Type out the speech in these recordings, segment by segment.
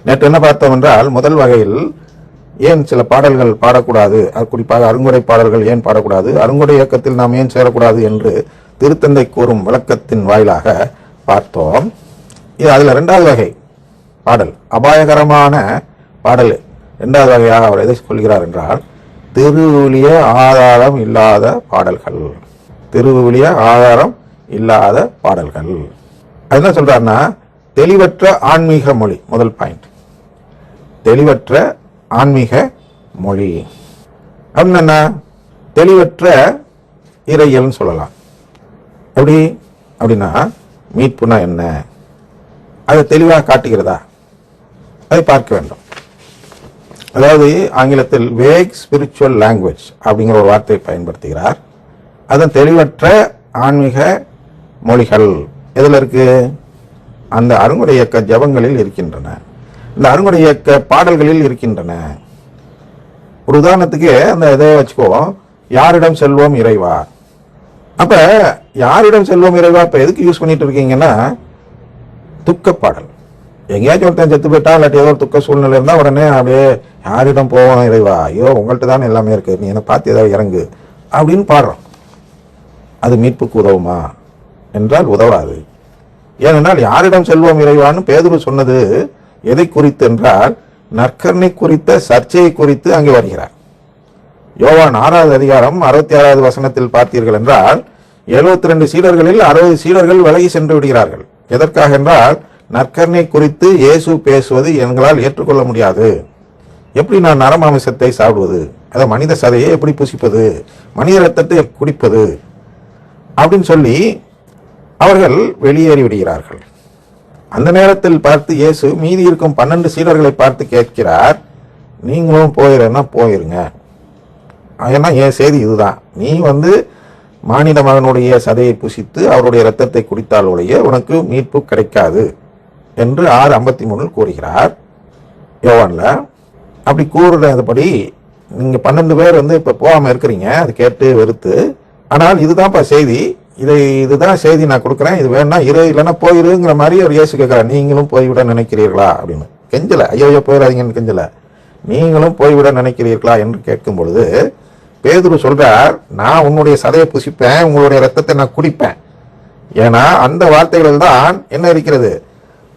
நேற்று என்ன பார்த்தோம் என்றால், முதல் வகையில் ஏன் சில பாடல்கள் பாடக்கூடாது, குறிப்பாக அருங்குடை பாடல்கள் ஏன் பாடக்கூடாது, அருங்குடை இயக்கத்தில் நாம் ஏன் சேரக்கூடாது என்று திருத்தந்தை கூறும் விளக்கத்தின் வாயிலாக பார்த்தோம். இது அதில் 2வது வகை பாடல், அபாயகரமான பாடல். 2வது வகையாக அவர் எதை சொல்கிறார் என்றால், திருவிலிய ஆதாரம் இல்லாத பாடல்கள். திருவிலிய ஆதாரம் இல்லாத பாடல்கள். அது என்ன சொல்றாருன்னா, தெளிவற்ற ஆன்மீக மொழி. முதல் பாயிண்ட், தெளிவற்ற ஆன்மீக மொழி அப்படின்னு என்ன, தெளிவற்ற இறையல்னு சொல்லலாம். எப்படி அப்படின்னா, மீட்புனா என்ன, அதை தெளிவாக காட்டுகிறதா, அதை பார்க்க வேண்டும். அதாவது ஆங்கிலத்தில் வேக் ஸ்பிரிச்சுவல் லாங்குவேஜ் அப்படிங்கிற ஒரு வார்த்தையை பயன்படுத்துகிறார். அதன் தெளிவற்ற ஆன்மீக மொழிகள் எதில் இருக்கு, அந்த அருங்குடை இயக்க ஜபங்களில் இருக்கின்றன, இந்த அருங்குடை இயக்க பாடல்களில் இருக்கின்றன. ஒரு உதாரணத்துக்கு அந்த இதை வச்சுக்கோ, யாரிடம் செல்வோம் இறைவா. அப்ப யாரிடம் செல்வோம் இறைவா இப்ப எதுக்கு யூஸ் பண்ணிட்டு இருக்கீங்கன்னா, துக்க பாடல். எங்கேயாச்சும் ஒருத்தன் செத்து போயிட்டா, இல்லாட்டி ஏதோ ஒரு துக்க சூழ்நிலை இருந்தா உடனே அப்படியே யாரிடம் போவோம் இறைவா, ஐயோ உங்கள்கிட்ட தானே எல்லாமே இருக்கு, நீ என்ன பார்த்து ஏதாவது இறங்கு அப்படின்னு பாடுறோம். அது மீட்புக்கு உதவுமா என்றால் உதவாது. ஏனென்றால் யாரிடம் செல்வோம் இறைவான்னு பேதுரு சொன்னது எதை குறித்து என்றால், நற்கருணை குறித்த சர்ச்சையை குறித்து அங்கே வருகிறார். யோவான் 6வது அதிகாரம் 66வது வசனத்தில் பார்த்தீர்கள் என்றால், 72 சீடர்களில் 60 சீடர்கள் விலகி சென்று விடுகிறார்கள். எதற்காக என்றால், நற்கருணை குறித்து இயேசு பேசுவது எங்களால் ஏற்றுக்கொள்ள முடியாது, எப்படி நான் நரமாமிசத்தை சாப்பிடுவது, அதை மனித சதையை எப்படி புசிப்பது, மனித ரத்தத்தை குடிப்பது அப்படின்னு சொல்லி அவர்கள் வெளியேறி விடுகிறார்கள். அந்த நேரத்தில் பார்த்து இயேசு மீதி இருக்கும் 12 சீடர்களை பார்த்து கேட்கிறார், நீங்களும் போயிருன்னா போயிருங்க. ஏன்னா என் செய்தி இதுதான், நீ மானிட மகனுடைய சதையை புசித்து அவருடைய இரத்தத்தை குடித்தால் ஒழிய உனக்கு மீட்பு கிடைக்காது என்று 6:53 கூறுகிறார் யோவான்ல. அப்படி கூறுறதுபடி நீங்க 12 பேர் இப்ப போகாம இருக்கிறீங்க, அது கேட்டு வெறுத்து. ஆனால் இதுதான்ப்பா செய்தி, இதுதான் செய்தி நான் கொடுக்குறேன், இது வேணா இரு இல்லைன்னா போயிருங்கிற மாதிரி ஒரு இயேசு கேட்கிறார். நீங்களும் போய்விட நினைக்கிறீர்களா அப்படின்னு கெஞ்சல, ஐயோ போயிடாதீங்கன்னு கெஞ்சல, நீங்களும் போய்விட நினைக்கிறீர்களா என்று கேட்கும் பொழுது பேதுரு சொல்றார், நான் உன்னுடைய சதையை புசிப்பேன், உங்களுடைய ரத்தத்தை நான் குடிப்பேன். ஏன்னா அந்த வார்த்தைகள் தான் என்ன இருக்கிறது,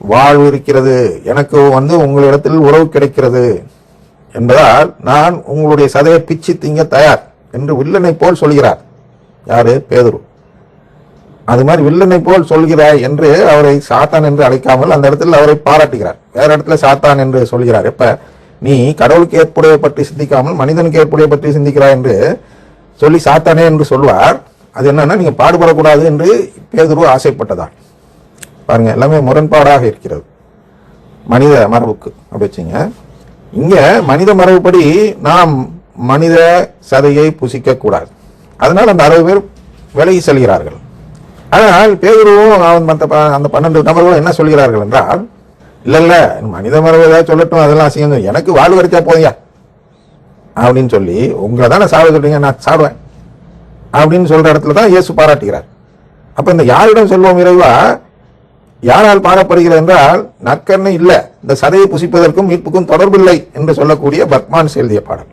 வாழ்வு இருக்கிறது, எனக்கு உங்களிடத்தில் உறவு கிடைக்கிறது என்பதால் நான் உங்களுடைய சதையை பிச்சு திங்க தயார் என்று வில்லனை போல் சொல்கிறார். யாரு? பேதுரு. அது மாதிரி வில்லனை போல் சொல்கிறாய் என்று அவரை சாத்தான் என்று அழைக்காமல் அந்த இடத்துல அவரை பாராட்டுகிறார். வேற இடத்துல சாத்தான் என்று சொல்கிறார். எப்ப நீ கடவுளுக்கு ஏற்புடைய பற்றி சிந்திக்காமல் மனிதனுக்கு ஏற்புடைய பற்றி சிந்திக்கிறாய் என்று சொல்லி சாத்தானே என்று சொல்வார். அது என்னன்னா, நீங்க பாடுபடக்கூடாது என்று பேதுரு ஆசைப்பட்டதால். பாருங்க, எல்லாமே முரண்பாடாக இருக்கிறது மனித மரபுக்கு. அப்படி வச்சுங்க, இங்க மனித மரபுப்படி நாம் மனித சதையை புசிக்க கூடாது. அதனால் அந்த 60 பேர் விலகி செல்கிறார்கள். ஆனால் பேதுருவும் அந்த 12 நபர்களும் என்ன சொல்கிறார்கள் என்றால், இல்ல மனித மரபு ஏதாவது சொல்லட்டும், அதெல்லாம் அசிங்க, எனக்கு வாழ்வு கிடைச்சா போதியா அப்படின்னு சொல்லி, உங்களை தானே சாப்பிட சொல்றீங்க, நான் சாப்பிடுவேன் அப்படின்னு சொல்ற இடத்துல தான் இயேசு பாராட்டுகிறார். அப்ப இந்த யாரிடம் செல்வோம் இறைவா யாரால் பாடப்படுகிறது என்றால், நற்கருணை இல்லை, இந்த சதையை புசிப்பதற்கும் மீட்புக்கும் தொடர்பில்லை என்று சொல்லக்கூடிய பர்க்மான்ஸ் எழுதிய பாடல்.